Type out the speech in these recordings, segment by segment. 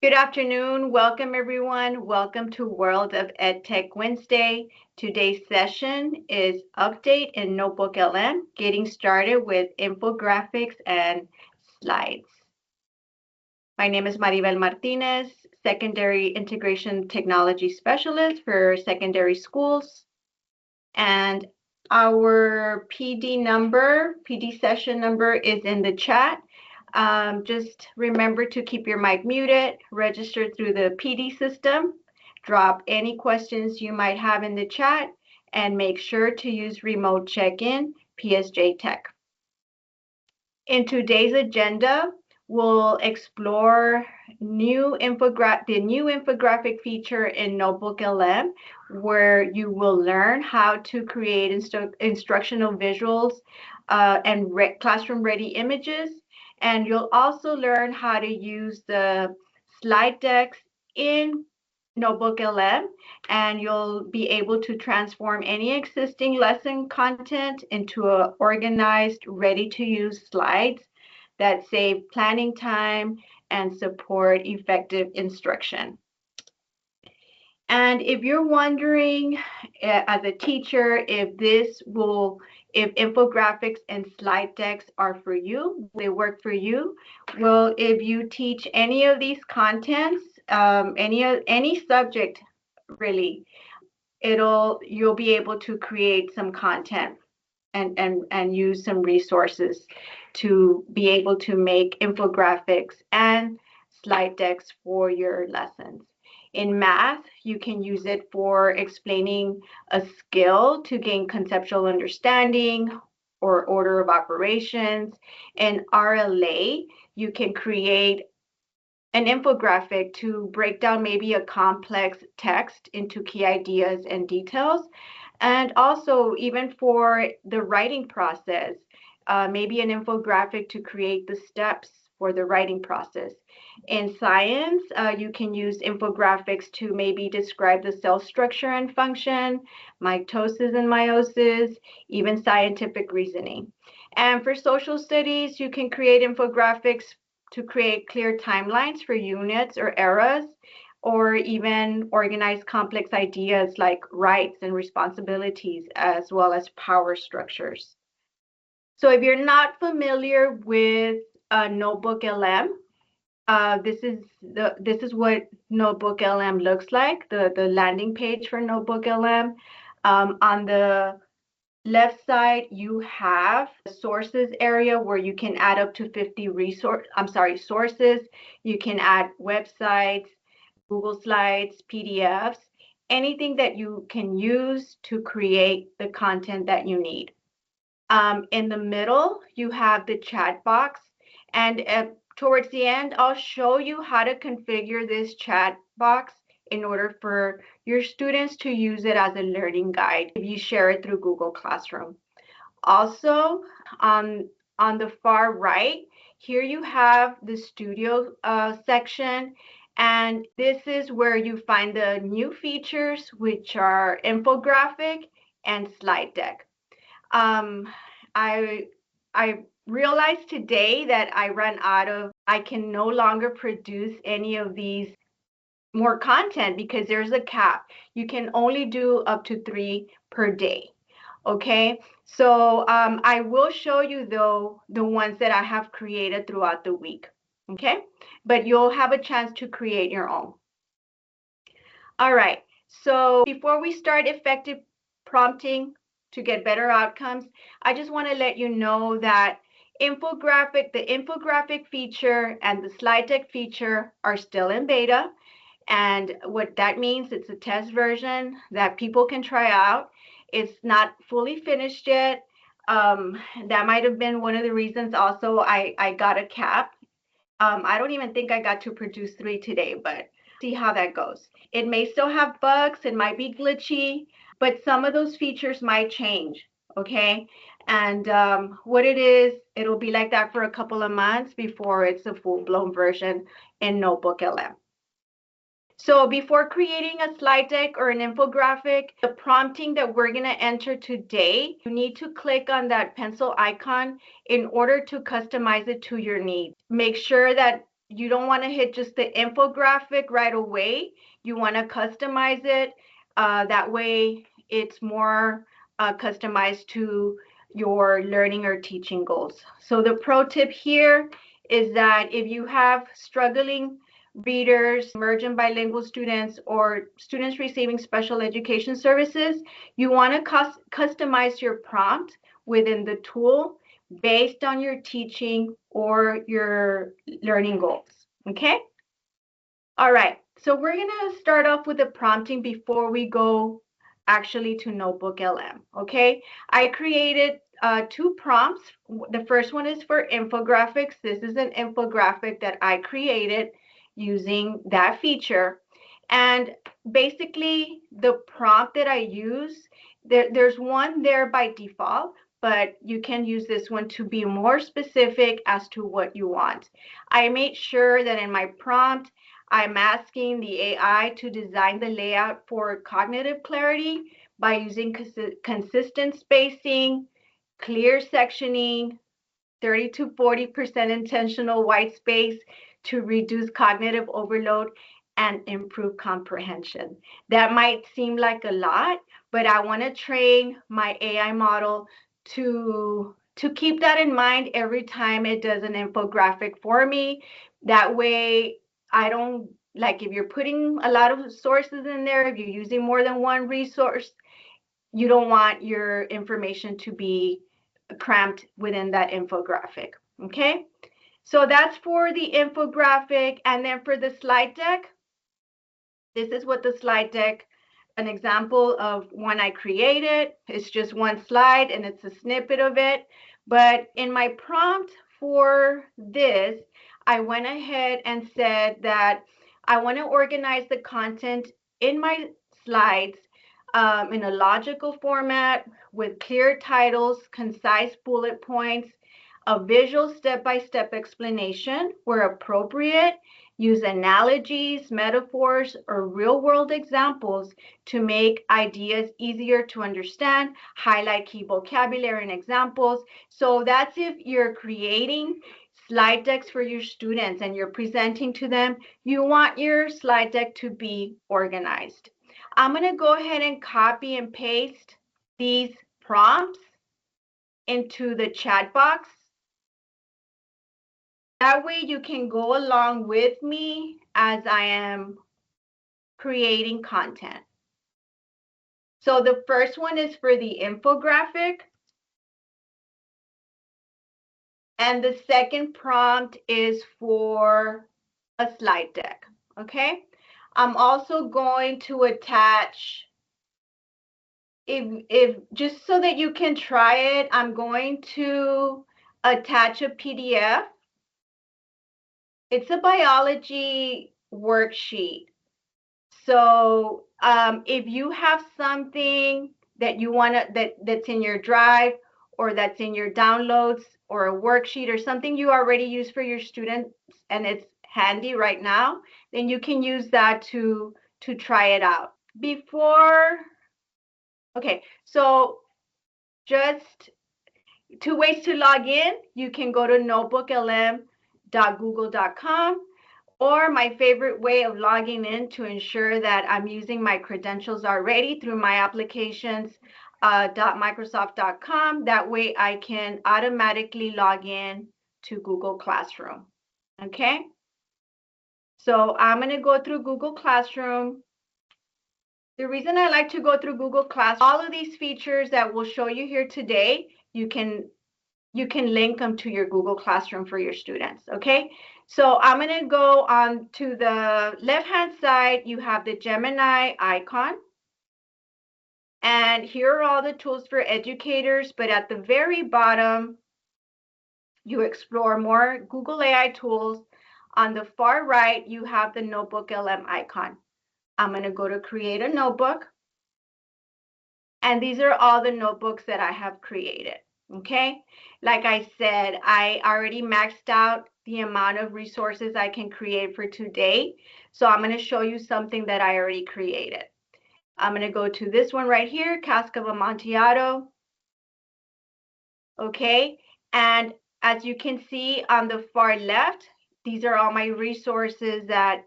Good afternoon. Welcome, everyone. Welcome to World of EdTech Wednesday. Today's session is Update in NotebookLM, getting started with infographics and slides. My name is Maribel Martinez, Secondary Integration Technology Specialist for secondary schools. And our PD session number is in the chat. Just remember to keep your mic muted, register through the PD system, drop any questions you might have in the chat, and make sure to use remote check-in PSJA Tech. In today's agenda, we'll explore the new infographic feature in NotebookLM, where you will learn how to create instructional visuals and classroom-ready images. And you'll also learn how to use the slide decks in NotebookLM, and you'll be able to transform any existing lesson content into organized, ready-to-use slides that save planning time and support effective instruction. And if you're wondering, as a teacher, if infographics and slide decks are for you, they work for you. Well, if you teach any of these contents, any subject really, you'll be able to create some content and use some resources to be able to make infographics and slide decks for your lessons. In math, you can use it for explaining a skill to gain conceptual understanding or order of operations. In RLA, you can create an infographic to break down maybe a complex text into key ideas and details. And also, even for the writing process, maybe an infographic to create the steps for the writing process. In science, you can use infographics to maybe describe the cell structure and function, mitosis and meiosis, even scientific reasoning. And for social studies, you can create infographics to create clear timelines for units or eras, or even organize complex ideas like rights and responsibilities, as well as power structures. So if you're not familiar with NotebookLM, this is what NotebookLM looks like, the landing page for NotebookLM. On the left side, you have the sources area where you can add up to 50 sources. You can add websites, Google Slides, PDFs, anything that you can use to create the content that you need. In the middle, you have the chat box, and towards the end, I'll show you how to configure this chat box in order for your students to use it as a learning guide if you share it through Google Classroom. Also, on the far right, here you have the studio section, and this is where you find the new features, which are infographic and slide deck. I realized today that I can no longer produce any of these more content because there's a cap. You can only do up to 3 per day. Okay, so I will show you though the ones that I have created throughout the week. Okay, but you'll have a chance to create your own. All right, so before we start effective prompting to get better outcomes, I just want to let you know that the infographic feature and the slide deck feature are still in beta. And what that means, it's a test version that people can try out. It's not fully finished yet. That might have been one of the reasons also I got a cap. I don't even think I got to produce 3 today, but see how that goes. It may still have bugs, it might be glitchy, but some of those features might change, okay? And what it is, it'll be like that for a couple of months before it's a full-blown version in NotebookLM. So before creating a slide deck or an infographic, the prompting that we're going to enter today, you need to click on that pencil icon in order to customize it to your needs. Make sure that you don't want to hit just the infographic right away. You want to customize it. That way it's more customized to your learning or teaching goals. So the pro tip here is that if you have struggling readers, emergent bilingual students, or students receiving special education services, you want to customize your prompt within the tool based on your teaching or your learning goals. Okay? All right. So we're going to start off with the prompting before we go actually to NotebookLM. Okay? I created two prompts. The first one is for infographics. This is an infographic that I created using that feature. And basically, the prompt that I use, there's one there by default, but you can use this one to be more specific as to what you want. I made sure that in my prompt, I'm asking the AI to design the layout for cognitive clarity by using consistent spacing, clear sectioning, 30 to 40% intentional white space to reduce cognitive overload and improve comprehension. That might seem like a lot, but I want to train my AI model to keep that in mind every time it does an infographic for me. That way I don't, like, if you're putting a lot of sources in there, if you're using more than one resource, you don't want your information to be cramped within that infographic. Okay, so that's for the infographic. And then for the slide deck, this is what the slide deck, an example of one I created. It's just one slide and it's a snippet of it. But in my prompt for this, I went ahead and said that I want to organize the content in my slides in a logical format with clear titles, concise bullet points, a visual step-by-step explanation where appropriate. Use analogies, metaphors, or real-world examples to make ideas easier to understand. Highlight key vocabulary and examples. So that's if you're creating slide decks for your students and you're presenting to them, you want your slide deck to be organized. I'm going to go ahead and copy and paste these prompts into the chat box. That way you can go along with me as I am creating content. So the first one is for the infographic. And the second prompt is for a slide deck. Okay. I'm also going to attach, if just so that you can try it, I'm going to attach a PDF. It's a biology worksheet. So if you have something that you want to, that's in your drive or that's in your downloads or a worksheet or something you already use for your students and it's handy right now, then you can use that to try it out. Okay, so just 2 ways to log in. You can go to notebooklm.google.com. Or my favorite way of logging in to ensure that I'm using my credentials already through my applications .microsoft.com. That way I can automatically log in to Google Classroom. Okay. So I'm going to go through Google Classroom. The reason I like to go through Google Classroom, all of these features that we'll show you here today, you can link them to your Google Classroom for your students. Okay. So I'm going to go on to the left-hand side. You have the Gemini icon. And here are all the tools for educators. But at the very bottom, you explore more Google AI tools. On the far right, you have the NotebookLM icon. I'm going to go to create a notebook. And these are all the notebooks that I have created. Okay. Like I said, I already maxed out the amount of resources I can create for today. So I'm going to show you something that I already created. I'm going to go to this one right here, Cask of Amontillado. Okay. And as you can see on the far left, These are all my resources that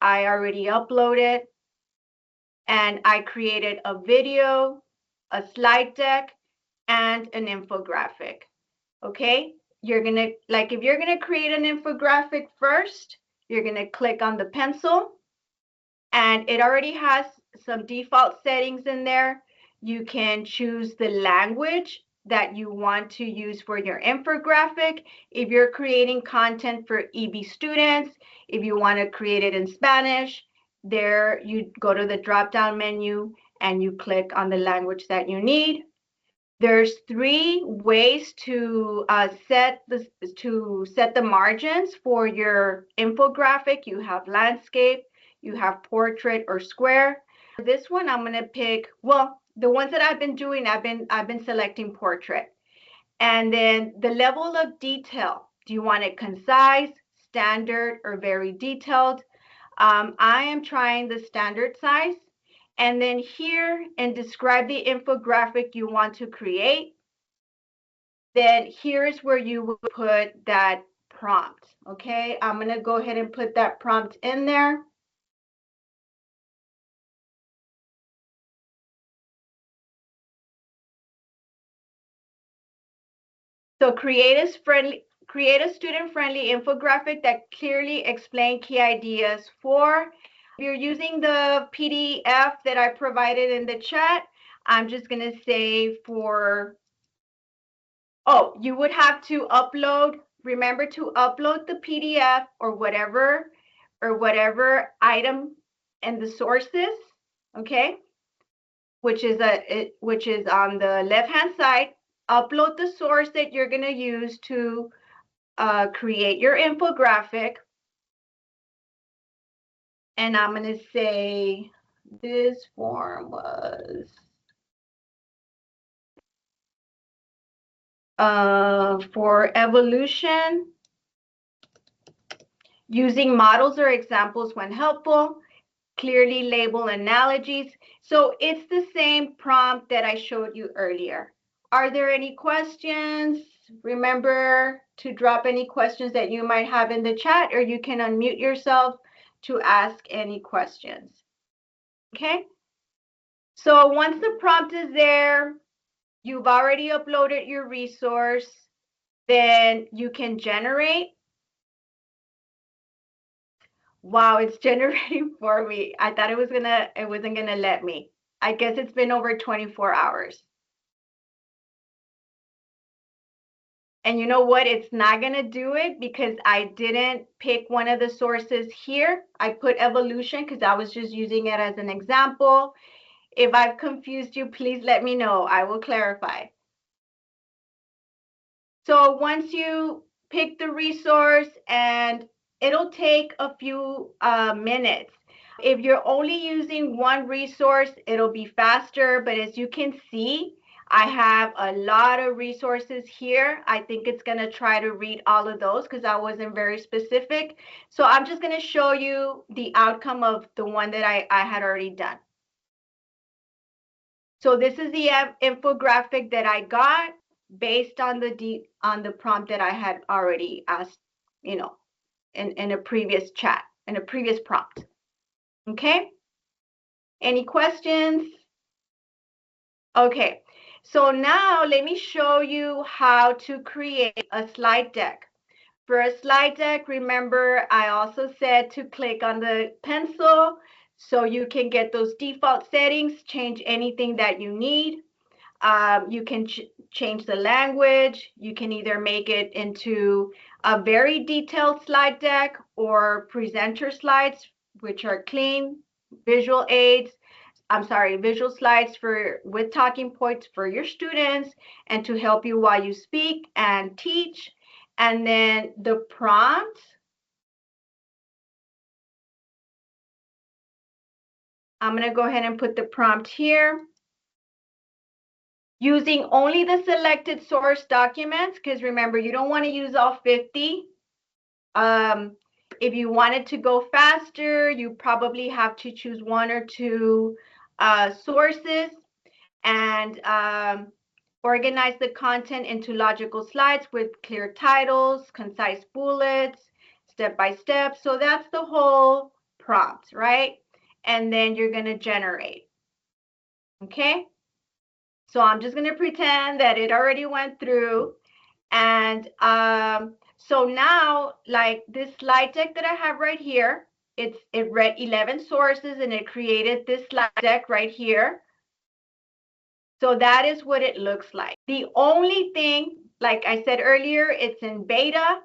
I already uploaded. And I created a video, a slide deck, and an infographic. Okay, you're gonna, like, if you're gonna create an infographic first, you're gonna click on the pencil, and it already has some default settings in there. You can choose the language that you want to use for your infographic. If you're creating content for EB students, if you want to create it in Spanish, there you go to the drop-down menu and you click on the language that you need. There's 3 ways to set the margins for your infographic. You have landscape, you have portrait or square. For this one, I'm gonna pick, well, the ones that I've been doing, I've been selecting portrait. And then the level of detail. Do you want it concise, standard, or very detailed? I am trying the standard size. And then here, and describe the infographic you want to create. Then here's where you would put that prompt. Okay, I'm going to go ahead and put that prompt in there. So create a student-friendly infographic that clearly explains key ideas for. If you're using the PDF that I provided in the chat, I'm just going to say for, oh, you would have to upload, remember to upload the PDF or whatever item and the sources, okay, which is on the left-hand side. Upload the source that you're going to use to create your infographic. And I'm going to say this form was for evolution, using models or examples when helpful, clearly label analogies. So it's the same prompt that I showed you earlier. Are there any questions? Remember to drop any questions that you might have in the chat, or you can unmute yourself to ask any questions. Okay? So once the prompt is there, you've already uploaded your resource, then you can generate. Wow, it's generating for me. I thought it wasn't gonna let me. I guess it's been over 24 hours. And you know what? It's not going to do it because I didn't pick one of the sources here. I put evolution because I was just using it as an example. If I've confused you, please let me know. I will clarify. So once you pick the resource, and it'll take a few minutes. If you're only using one resource, it'll be faster. But as you can see, I have a lot of resources here. I think it's going to try to read all of those because I wasn't very specific. So I'm just going to show you the outcome of the one that I had already done. So this is the infographic that I got based on the prompt that I had already asked, you know, in a previous chat, in a previous prompt. Okay? Any questions? Okay. So now let me show you how to create a slide deck. For a slide deck, remember I also said to click on the pencil so you can get those default settings, change anything that you need. You can change the language. You can either make it into a very detailed slide deck or presenter slides, which are clean, visual aids. Visual slides with talking points for your students and to help you while you speak and teach. And then the prompt, I'm going to go ahead and put the prompt here. Using only the selected source documents, because remember, you don't want to use all 50. If you wanted to go faster, you probably have to choose 1 or 2 sources and organize the content into logical slides with clear titles, concise bullets, step by step. So that's the whole prompt, right? And then you're going to generate. Okay. So I'm just going to pretend that it already went through. And so now, like this slide deck that I have right here, it read 11 sources and it created this slide deck right here. So that is what it looks like. The only thing, like I said earlier, it's in beta.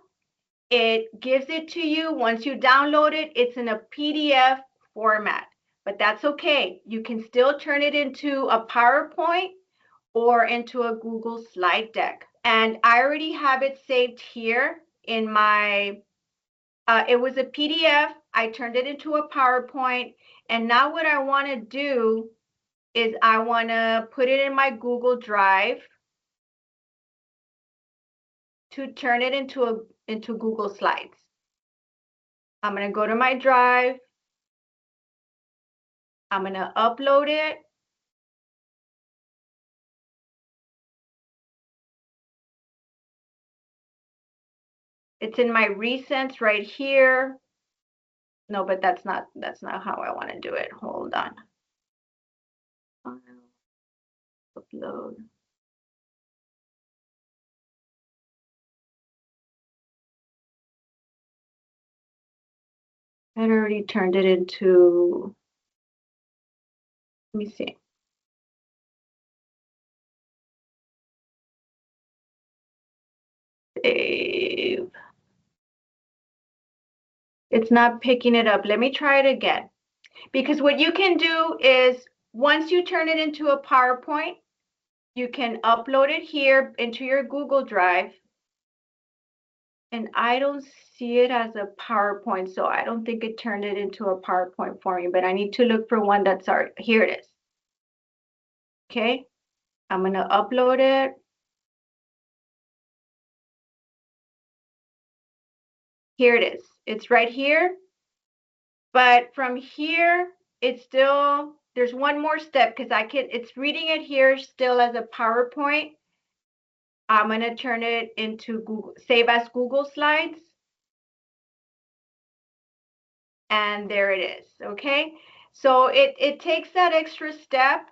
It gives it to you. Once you download it, it's in a PDF format, but that's okay. You can still turn it into a PowerPoint or into a Google slide deck. And I already have it saved here in my, it was a PDF. I turned it into a PowerPoint. And now what I want to do is I want to put it in my Google Drive to turn it into Google Slides. I'm going to go to my Drive. I'm going to upload it. It's in my recents right here. No, but that's not how I want to do it. Hold on. Upload. I already turned it into, let me see. Save. It's not picking it up. Let me try it again. Because what you can do is once you turn it into a PowerPoint, you can upload it here into your Google Drive. And I don't see it as a PowerPoint, so I don't think it turned it into a PowerPoint for me, but I need to look for one that's already, here it is. Okay, I'm going to upload it. Here it is. It's right here. But from here, it's still, there's one more step because it's reading it here still as a PowerPoint. I'm going to turn it into Google, save as Google Slides. And there it is. Okay. So it takes that extra step.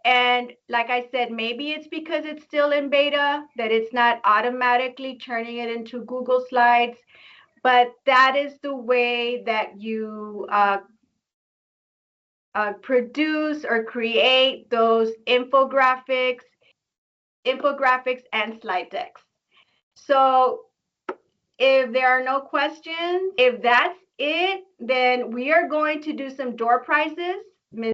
And like I said, maybe it's because it's still in beta that it's not automatically turning it into Google Slides. But that is the way that you produce or create those infographics and slide decks. So if there are no questions, if that's it, then we are going to do some door prizes.